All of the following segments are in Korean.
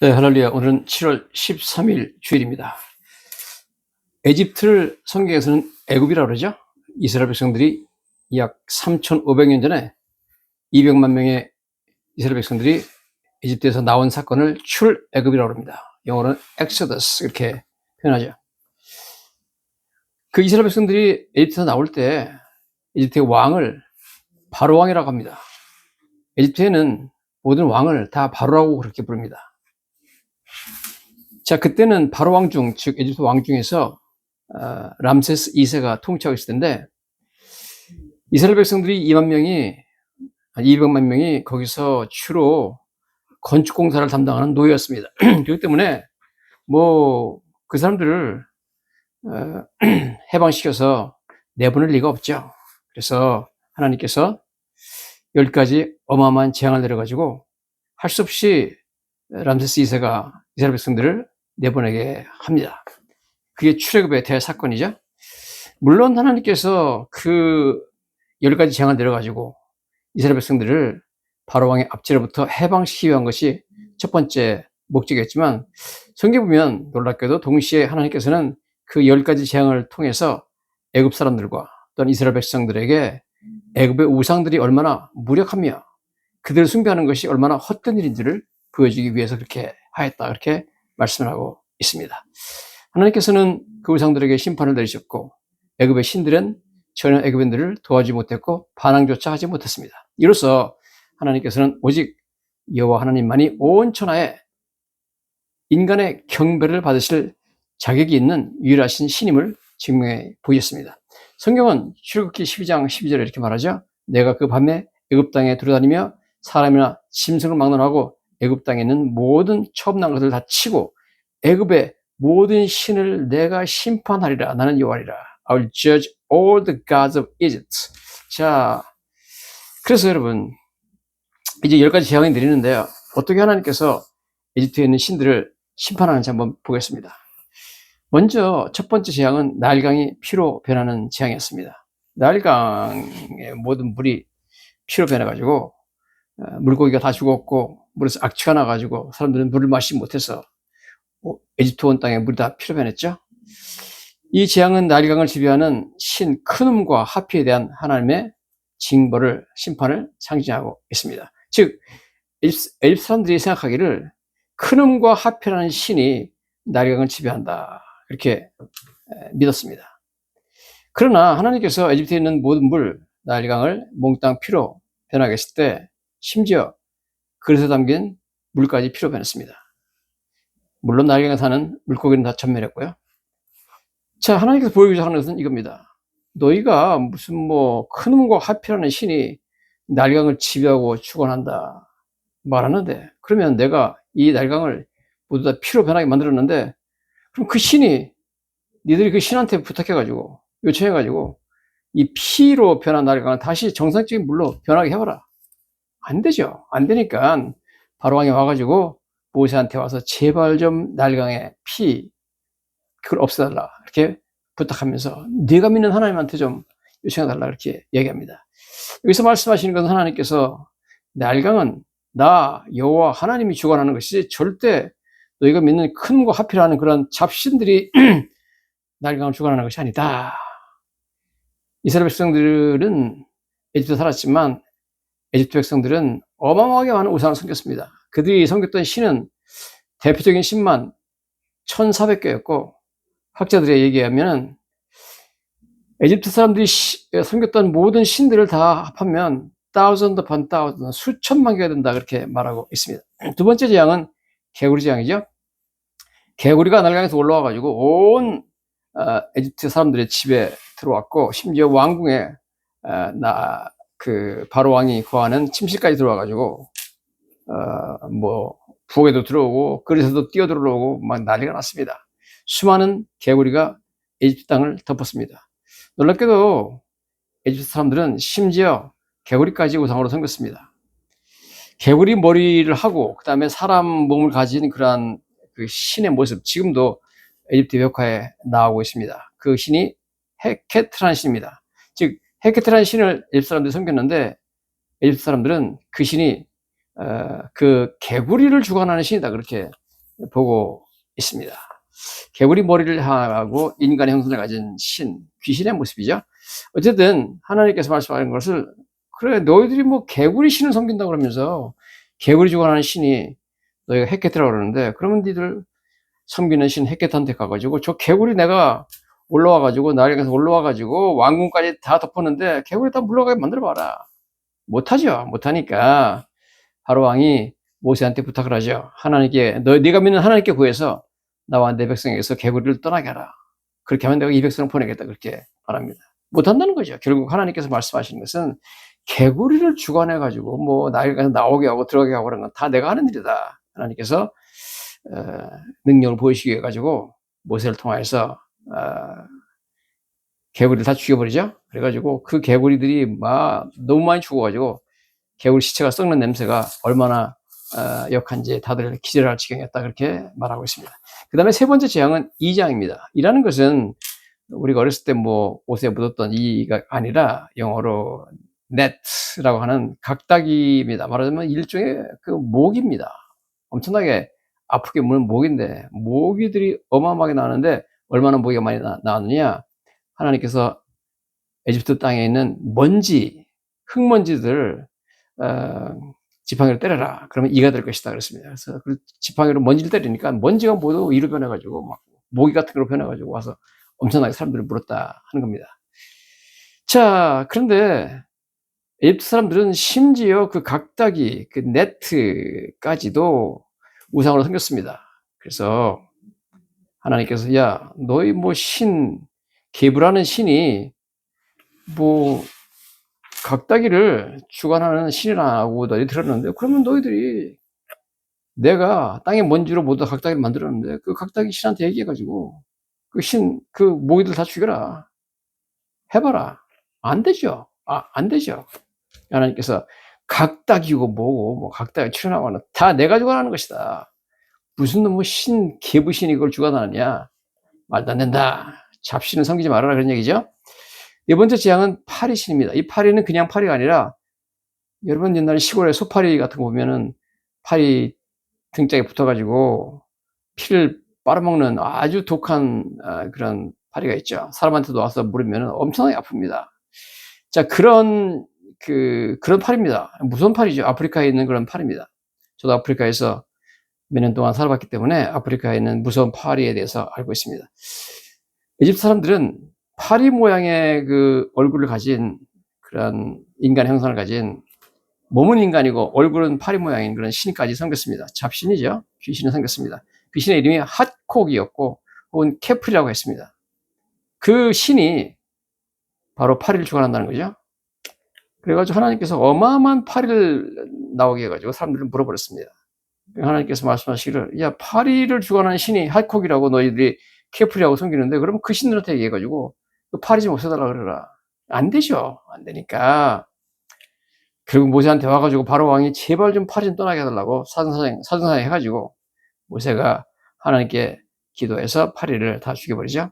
네, 할렐루야. 오늘은 7월 13일 주일입니다. 에집트를 성경에서는 애굽이라고 그러죠. 이스라엘 백성들이 약 3,500년 전에 200만 명의 이스라엘 백성들이 에집트에서 나온 사건을 출애굽이라고 합니다. 영어로는 Exodus 이렇게 표현하죠. 그 이스라엘 백성들이 에집트에서 나올 때 에집트의 왕을 바로 왕이라고 합니다. 에집트에는 모든 왕을 다 바로라고 그렇게 부릅니다. 자, 그때는 바로 왕 중, 즉 에집트 왕 중에서 람세스 2세가 통치하고 있을 텐데, 이스라엘 백성들이 200만 명이 거기서 주로 건축 공사를 담당하는 노예였습니다. 그렇기 때문에 그 사람들을 해방시켜서 내보낼 리가 없죠. 그래서 하나님께서 10가지 어마어마한 재앙을 내려가지고 할 수 없이 람세스 2세가 이스라엘 백성들을 내보내게 합니다. 그게 출애굽의 대사건이죠. 물론 하나님께서 그 10가지 재앙을 내려가지고 이스라엘 백성들을 바로왕의 압제로부터 해방시키기 위한 것이 첫 번째 목적이었지만, 성경에 보면 놀랍게도 동시에 하나님께서는 그 10가지 재앙을 통해서 애굽 사람들과 또는 이스라엘 백성들에게 애굽의 우상들이 얼마나 무력하며 그들을 숭배하는 것이 얼마나 헛된 일인지를 보여주기 위해서 그렇게 하였다, 그렇게 말씀을 하고 있습니다. 하나님께서는 그 우상들에게 심판을 내리셨고, 애굽의 신들은 전혀 애굽인들을 도와주지 못했고 반항조차 하지 못했습니다. 이로써 하나님께서는 오직 여호와 하나님만이 온 천하에 인간의 경배를 받으실 자격이 있는 유일하신 신임을 증명해 보였습니다. 성경은 출애굽기 12장 12절에 이렇게 말하죠. 내가 그 밤에 애굽 땅에 돌아다니며 사람이나 짐승을 막론하고 애굽 땅에 있는 모든 첩난 것을 다 치고 애굽의 모든 신을 내가 심판하리라. 나는 여호와리라. I will judge all the gods of Egypt. 자, 그래서 여러분, 이제 10가지 재앙이 내리는데요. 어떻게 하나님께서 에집트에 있는 신들을 심판하는지 한번 보겠습니다. 먼저 첫 번째 재앙은 나일강이 피로 변하는 재앙이었습니다. 나일강의 모든 물이 피로 변해가지고 물고기가 다 죽었고 물에서 악취가 나가지고 사람들은 물을 마시지 못해서 에집트 온 땅에 물이 다 피로 변했죠. 이 재앙은 나일강을 지배하는 신 크눔과 하피에 대한 하나님의 징벌을, 심판을 상징하고 있습니다. 즉 에집트 사람들이 생각하기를 크눔과 하피라는 신이 나일강을 지배한다, 이렇게 믿었습니다. 그러나 하나님께서 에집트에 있는 모든 물, 나일강을 몽땅 피로 변하게 했을 때 심지어 그릇에 담긴 물까지 피로 변했습니다. 물론 나일강에 사는 물고기는 다 전멸했고요. 자, 하나님께서 보여주고자 하는 것은 이겁니다. 너희가 무슨 크눔과 하피라는 신이 나일강을 지배하고 주관한다 말하는데, 그러면 내가 이 나일강을 모두 다 피로 변하게 만들었는데, 그럼 그 신이, 니들이 그 신한테 부탁해가지고 요청해가지고 이 피로 변한 나일강을 다시 정상적인 물로 변하게 해봐라. 안 되죠. 안 되니까 바로왕이 와가지고 모세한테 와서 제발 좀 나일강의 피 그걸 없애달라, 이렇게 부탁하면서 네가 믿는 하나님한테 좀 요청해달라, 이렇게 얘기합니다. 여기서 말씀하시는 것은 하나님께서 나일강은 나 여호와 하나님이 주관하는 것이지 절대 너희가 믿는 큰과 하필하는 그런 잡신들이 나일강을 주관하는 것이 아니다. 이스라엘 백성들은 에집트에 살았지만 에집트 백성들은 어마어마하게 많은 우상을 섬겼습니다. 그들이 섬겼던 신은 대표적인 신만 1,400개였고, 학자들의 얘기하면 에집트 사람들이 섬겼던 모든 신들을 다 합하면 thousand upon thousand, 수천만 개가 된다, 그렇게 말하고 있습니다. 두 번째 재앙은 개구리 재앙이죠. 개구리가 나일강에서 올라와가지고 온 에집트 사람들의 집에 들어왔고, 심지어 왕궁에 바로 왕이 거하는 침실까지 들어와가지고 부엌에도 들어오고 그릇에도 뛰어 들어오고 막 난리가 났습니다. 수많은 개구리가 에집트 땅을 덮었습니다. 놀랍게도 에집트 사람들은 심지어 개구리까지 우상으로 섬겼습니다. 개구리 머리를 하고 그 다음에 사람 몸을 가진 그러한 그 신의 모습, 지금도 에집트 벽화에 나오고 있습니다. 그 신이 헤케트라는 신입니다. 즉 헤케트라는 신을 에집트 사람들이 섬겼는데, 에집트 사람들은 그 신이 그 개구리를 주관하는 신이다, 그렇게 보고 있습니다. 개구리 머리를 하고 인간의 형상을 가진 신, 귀신의 모습이죠. 어쨌든 하나님께서 말씀하는 것을, 그래 너희들이 뭐 개구리 신을 섬긴다 그러면서 개구리 주관하는 신이 너희가 헤케트라고 그러는데, 그러면 니들 섬기는 신 헤케트한테 가가지고 저 개구리 내가 올라와가지고 나에게서 올라와가지고 왕궁까지 다 덮었는데 개구리 다 물러가게 만들어봐라. 못하죠. 못하니까 바로 왕이 모세한테 부탁을 하죠. 하나님께, 네가 믿는 하나님께 구해서 나와 내 백성에게서 개구리를 떠나게 하라. 그렇게 하면 내가 이 백성을 보내겠다, 그렇게 말합니다. 못한다는 거죠. 결국 하나님께서 말씀하시는 것은 개구리를 주관해가지고 뭐 나에게 나오게 하고 들어가게 하고 그런 건 다 내가 하는 일이다. 하나님께서 능력을 보이시게 해가지고 모세를 통해서 개구리를 다 죽여버리죠. 그래가지고 그 개구리들이 막 너무 많이 죽어가지고 개구리 시체가 썩는 냄새가 얼마나 역한지 다들 기절할 지경이었다, 그렇게 말하고 있습니다. 그 다음에 세 번째 재앙은 이장입니다. 이라는 것은 우리가 어렸을 때 뭐 옷에 묻었던 이가 아니라 영어로 net라고 하는 각닭입니다. 말하자면 일종의 그 모기입니다. 엄청나게 아프게 무는 모기인데, 모기들이 어마어마하게 나오는데 얼마나 모기가 많이 나왔느냐, 하나님께서 에집트 땅에 있는 먼지, 흙먼지들 지팡이로 때려라. 그러면 이가 될 것이다, 그랬습니다. 그래서 그 지팡이로 먼지를 때리니까 먼지가 모두 이로 변해가지고 막 모기 같은 걸로 변해가지고 와서 엄청나게 사람들을 물었다 하는 겁니다. 자, 그런데 에집트 사람들은 심지어 그 각닭이, 그 네트까지도 우상으로 섬겼습니다. 그래서 하나님께서, 야, 너희 뭐 게브라는 신이 뭐 각다기를 주관하는 신이라고 너희 들었는데, 그러면 너희들이 내가 땅의 먼지로 모두 각다기를 만들었는데 그 각다기 신한테 얘기해가지고 그 모기들 다 죽여라, 해봐라. 안 되죠. 안 되죠. 하나님께서 각다기고 뭐고 뭐 각다기 출현하고는 다 내가 주관하는 것이다. 무슨 뭐 개부신이 그걸 주관하느냐. 말도 안 된다. 잡신은 섬기지 말아라, 그런 얘기죠. 네 번째 재앙은 파리신입니다. 이 파리는 그냥 파리가 아니라, 여러분 옛날에 시골에 소파리 같은 거 보면은 파리 등짝에 붙어가지고 피를 빨아먹는 아주 독한 그런 파리가 있죠. 사람한테도 와서 물으면 엄청나게 아픕니다. 자, 그런 파리입니다. 무서운 파리죠. 아프리카에 있는 그런 파리입니다. 저도 아프리카에서 몇 년 동안 살아봤기 때문에 아프리카에 있는 무서운 파리에 대해서 알고 있습니다. 이집트 사람들은 파리 모양의 그 얼굴을 가진, 그런 인간 형상을 가진, 몸은 인간이고 얼굴은 파리 모양인 그런 신까지 섬겼습니다. 잡신이죠. 귀신을 섬겼습니다. 그 신의 이름이 핫콕이었고 혹은 케프리라고 했습니다. 그 신이 바로 파리를 주관한다는 거죠. 그래가지고 하나님께서 어마어마한 파리를 나오게 해가지고 사람들을 물어버렸습니다. 하나님께서 말씀하시기를, 야, 파리를 주관하는 신이 핫콕이라고 너희들이 케프리라고 섬기는데, 그러면 그 신들한테 얘기해가지고 그 파리 좀 없애달라 그러라. 안 되죠. 안 되니까 결국 모세한테 와가지고 바로 왕이 제발 좀 파리 좀 떠나게 해달라고 사등사행 해가지고 모세가 하나님께 기도해서 파리를 다 죽여버리죠.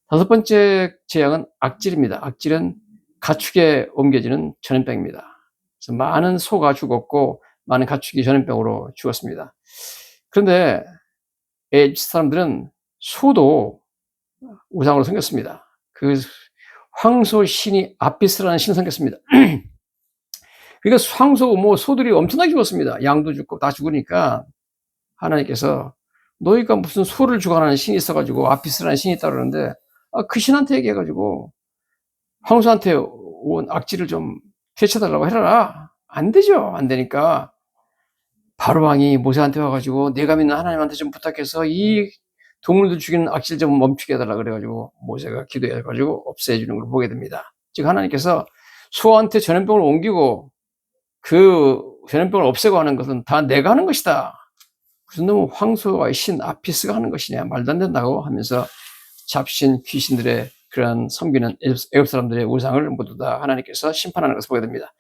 다섯 번째 재앙은 악질입니다. 악질은 가축에 옮겨지는 전염병입니다. 그래서 많은 소가 죽었고 많은 가축이 전염병으로 죽었습니다. 그런데 에집트 사람들은 소도 우상으로 섬겼습니다. 그 황소 신이 아피스라는 신을 섬겼습니다. 그러니까 소들이 엄청나게 죽었습니다. 양도 죽고 다 죽으니까 하나님께서, 너희가 무슨 소를 주관하는 신이 있어가지고 아피스라는 신이 있다 그러는데, 그 신한테 얘기해가지고 황소한테 온 악질을 좀 퇴쳐달라고 해라. 안 되죠. 안 되니까 바로 왕이 모세한테 와가지고 내가 믿는 하나님한테 좀 부탁해서 이 동물들 죽이는 악질 좀 멈추게 해달라 그래가지고 모세가 기도해가지고 없애주는 걸 보게 됩니다. 즉 하나님께서 소한테 전염병을 옮기고 그 전염병을 없애고 하는 것은 다 내가 하는 것이다. 무슨 놈의 황소와의 신 아피스가 하는 것이냐, 말도 안 된다고 하면서 잡신 귀신들의 그런 섬기는 애굽 사람들의 우상을 모두 다 하나님께서 심판하는 것을 보게 됩니다.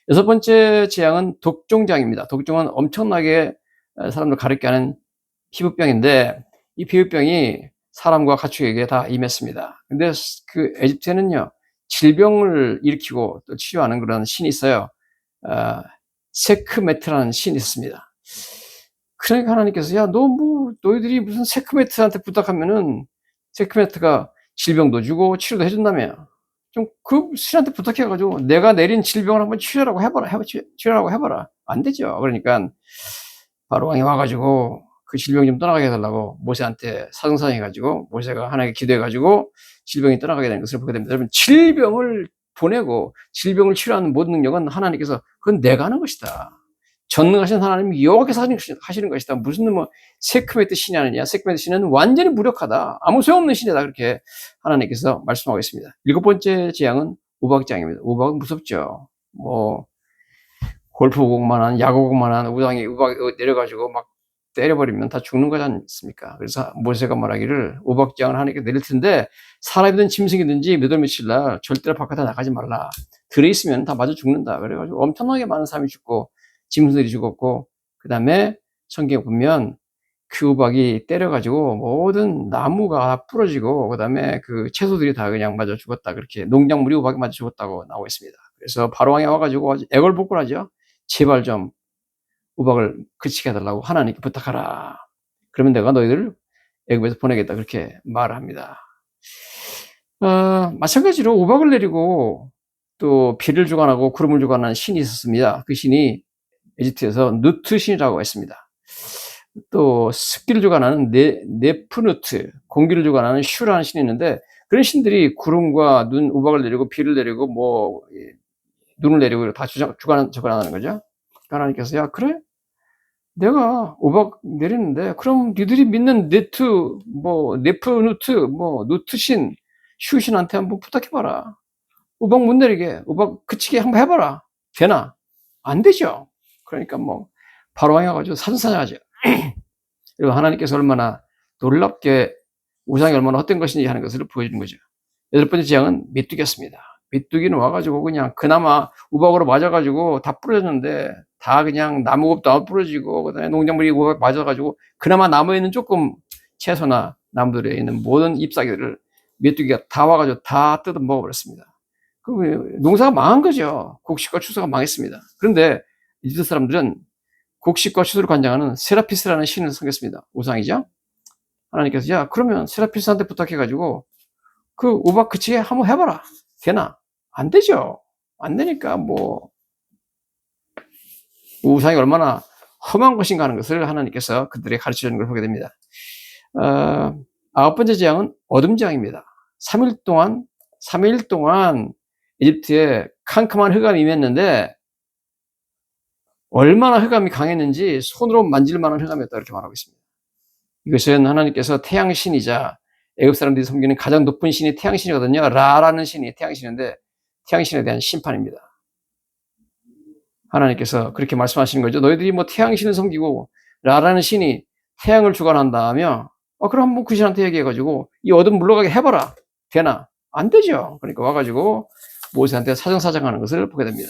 여섯 번째 재앙은 독종장입니다. 독종은 엄청나게 사람들 가렵게 하는 피부병인데, 이 피부병이 사람과 가축에게 다 임했습니다. 근데 그 에집트에는요, 질병을 일으키고 또 치료하는 그런 신이 있어요. 세크메트라는 신이 있었습니다. 그러니까 하나님께서 야, 너희들이 무슨 세크메트한테 부탁하면은 세크메트가 질병도 주고 치료도 해준다며. 좀 그 신한테 부탁해가지고 내가 내린 질병을 한번 치료라고 해봐라. 안 되죠. 그러니까 바로 왕이 와가지고 그 질병 좀 떠나가게 해달라고 모세한테 사정사정해가지고 모세가 하나님께 기도해가지고 질병이 떠나가게 되는 것을 보게 됩니다. 여러분, 질병을 보내고 질병을 치료하는 모든 능력은 하나님께서 그건 내가 하는 것이다. 전능하신 하나님이 여호와께서 하시는 것이다. 무슨 뭐 세크메트 신이 아니냐. 세크메트 신은 완전히 무력하다. 아무 소용없는 신이다. 그렇게 하나님께서 말씀하고 있습니다. 7번째 재앙은 우박재앙입니다. 우박은 무섭죠. 뭐 골프공만한 야구공만한 우박이 내려가지고 막 때려버리면 다 죽는 거지 않습니까? 그래서 모세가 말하기를 우박재앙을 하나님께 내릴 텐데 사람이든 짐승이든지 몇 월 며칠 날 절대로 바깥에 나가지 말라. 들어있으면 다 맞아 죽는다. 그래가지고 엄청나게 많은 사람이 죽고 짐승들이 죽었고, 그 다음에 성경에 보면 그 우박이 때려가지고 모든 나무가 부러지고, 그 다음에 그 채소들이 다 그냥 맞아 죽었다. 그렇게 농작물이 우박이 맞아 죽었다고 나오고 있습니다. 그래서 바로왕이 와가지고 애걸복걸하죠. 제발 좀 우박을 그치게 해달라고 하나님께 부탁하라. 그러면 내가 너희들을 애굽에서 보내겠다. 그렇게 말을 합니다. 마찬가지로 우박을 내리고 또 비를 주관하고 구름을 주관하는 신이 있었습니다. 그 신이 에집트에서 누트 신이라고 했습니다. 또 습기를 주관하는 네프누트, 공기를 주관하는 슈라는 신이 있는데 그런 신들이 구름과 눈, 우박을 내리고 비를 내리고 뭐 눈을 내리고 다 주관하는 거죠. 하나님께서 야 그래? 내가 우박 내리는데 그럼 니들이 믿는 네프누트, 뭐 누트신, 슈신한테 한번 부탁해봐라. 우박 못 내리게, 우박 그치게 한번 해봐라. 되나? 안 되죠. 그러니까 뭐 바로 와가지고 사전사정하죠. 그리고 하나님께서 얼마나 놀랍게 우상이 얼마나 헛된 것인지 하는 것을 보여주는 거죠. 8번째 재앙은 메뚜기였습니다. 메뚜기는 와가지고 그냥 그나마 우박으로 맞아가지고 다 부러졌는데 다 그냥 나무가 다 부러지고 그다음에 농작물이 우박 맞아가지고 그나마 나무에 있는 조금 채소나 나무들에 있는 모든 잎사귀들을 메뚜기가 다 와가지고 다 뜯어 먹어버렸습니다. 그 농사가 망한 거죠. 곡식과 추수가 망했습니다. 그런데 이집트 사람들은 곡식과 추수를 관장하는 세라피스라는 신을 섬겼습니다. 우상이죠. 하나님께서 야 그러면 세라피스한테 부탁해가지고 그 우박 그치게 한번 해봐라. 되나? 안 되죠. 안 되니까 뭐 우상이 얼마나 험한 것인가 하는 것을 하나님께서 그들에게 가르쳐주는 걸 보게 됩니다. 9번째 재앙은 어둠 재앙입니다. 3일 동안 이집트에 캄캄한 흑암이 임했는데 얼마나 흑암이 강했는지 손으로 만질 만한 흑암이었다 이렇게 말하고 있습니다. 이것은 하나님께서 태양신이자 애굽 사람들이 섬기는 가장 높은 신이 태양신이거든요. 라라는 신이 태양신인데 태양신에 대한 심판입니다. 하나님께서 그렇게 말씀하시는 거죠. 너희들이 뭐 태양신을 섬기고 라라는 신이 태양을 주관한다며 그럼 한번 그 신한테 얘기해가지고 이 어둠 물러가게 해봐라. 되나? 안 되죠. 그러니까 와가지고 모세한테 사정사정하는 것을 보게 됩니다.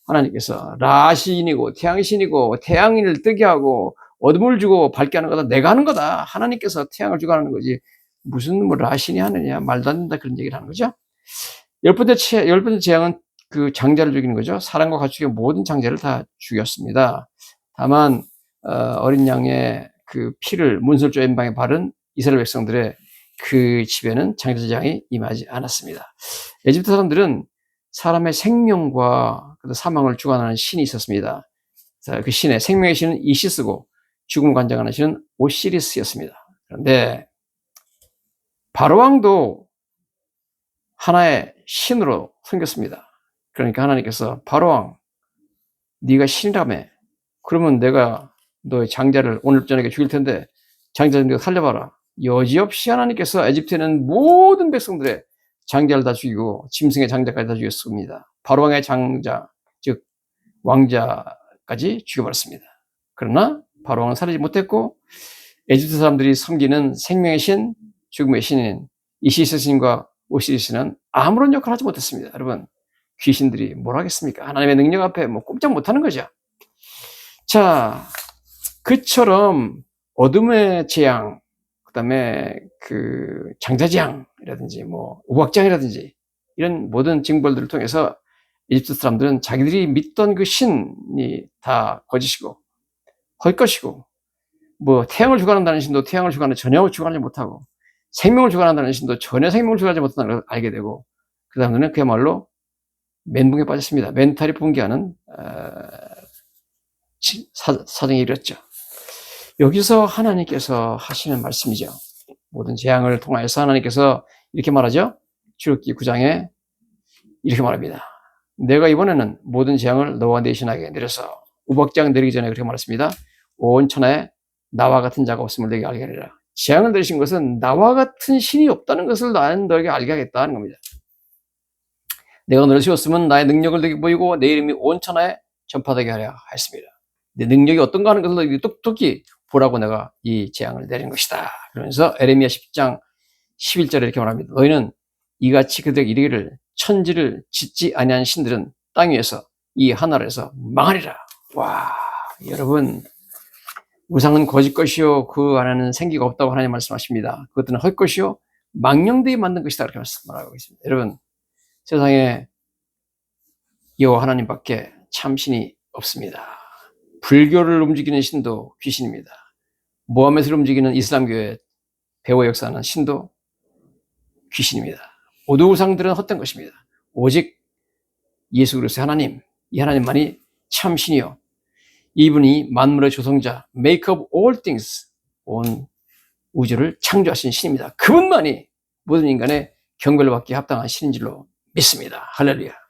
하나님께서 라신이고 태양신이고 태양을 뜨게 하고 어둠을 주고 밝게 하는 거다. 내가 하는 거다. 하나님께서 태양을 주관하는 거지. 무슨 뭐 라신이 하느냐. 말도 안 된다. 그런 얘기를 하는 거죠. 10번째 재앙은 그 장자를 죽이는 거죠. 사람과 가축의 모든 장자를 다 죽였습니다. 다만 어린 양의 그 피를 문설주 엠방에 바른 이스라엘 백성들의 그 집에는 장자 재앙이 임하지 않았습니다. 에집트 사람들은 사람의 생명과 사망을 주관하는 신이 있었습니다. 그 신의 생명의 신은 이시스고 죽음을 관장하는 신은 오시리스였습니다. 그런데 바로왕도 하나의 신으로 섬겼습니다. 그러니까 하나님께서 바로왕 네가 신이라며 그러면 내가 너의 장자를 오늘 저녁에 죽일 텐데 장자를 네가 살려봐라. 여지없이 하나님께서 에집트에는 모든 백성들의 장자를 다 죽이고 짐승의 장자까지 다 죽였습니다. 바로왕의 장자 즉 왕자까지 죽여버렸습니다. 그러나 바로왕은 살리지 못했고 에집트 사람들이 섬기는 생명의 신, 죽음의 신인 이시스 신과 오시리스 신은 아무런 역할을 하지 못했습니다. 여러분 귀신들이 뭘 하겠습니까? 하나님의 능력 앞에 뭐 꼼짝 못하는 거죠. 자, 그처럼 어둠의 재앙, 그 다음에 그 장자재앙이라든지 뭐 우박재앙이라든지 이런 모든 징벌들을 통해서 이집트 사람들은 자기들이 믿던 그 신이 다 거짓이고 헛것이고, 뭐 태양을 주관한다는 신도 태양을 전혀 주관하지 못하고, 생명을 주관한다는 신도 전혀 생명을 주관하지 못한다는 걸 알게 되고, 그 사람들은 그야말로 멘붕에 빠졌습니다. 멘탈이 붕괴하는 사정이 이뤘죠. 여기서 하나님께서 하시는 말씀이죠. 모든 재앙을 통하여서 하나님께서 이렇게 말하죠. 출애굽기 9장에 이렇게 말합니다. 내가 이번에는 모든 재앙을 너와 네 신에게 내려서 우박장 내리기 전에 그렇게 말했습니다. 온 천하에 나와 같은 자가 없음을 너에게 알게 하리라. 재앙을 내리신 것은 나와 같은 신이 없다는 것을 나는 너에게 알게 하겠다는 겁니다. 내가 너를 세웠으면 나의 능력을 너에게 보이고 내 이름이 온 천하에 전파되게 하려 했습니다. 내 능력이 어떤가 하는 것을 너에게 똑똑히 보라고 내가 이 재앙을 내린 것이다. 그러면서 에레미야 10장 11절에 이렇게 말합니다. 너희는 이같이 그들에게 이르기를 천지를 짓지 아니한 신들은 땅 위에서 이 하늘에서 망하리라. 와, 여러분, 우상은 거짓 것이요 그 안에는 생기가 없다고 하나님 말씀하십니다. 그것들은 헛것이요 망령되이 만든 것이다. 그렇게 말하고 있습니다. 여러분, 세상에 여호와 하나님밖에 참신이 없습니다. 불교를 움직이는 신도 귀신입니다. 모하메드를 움직이는 이슬람교의 배후 역사는 신도 귀신입니다. 모두 우상들은 헛된 것입니다. 오직 예수 그리스도의 하나님, 이 하나님만이 참신이요, 이분이 만물의 조성자, make of all things, 온 우주를 창조하신 신입니다. 그분만이 모든 인간의 경배를 받기에 합당한 신인 줄로 믿습니다. 할렐루야.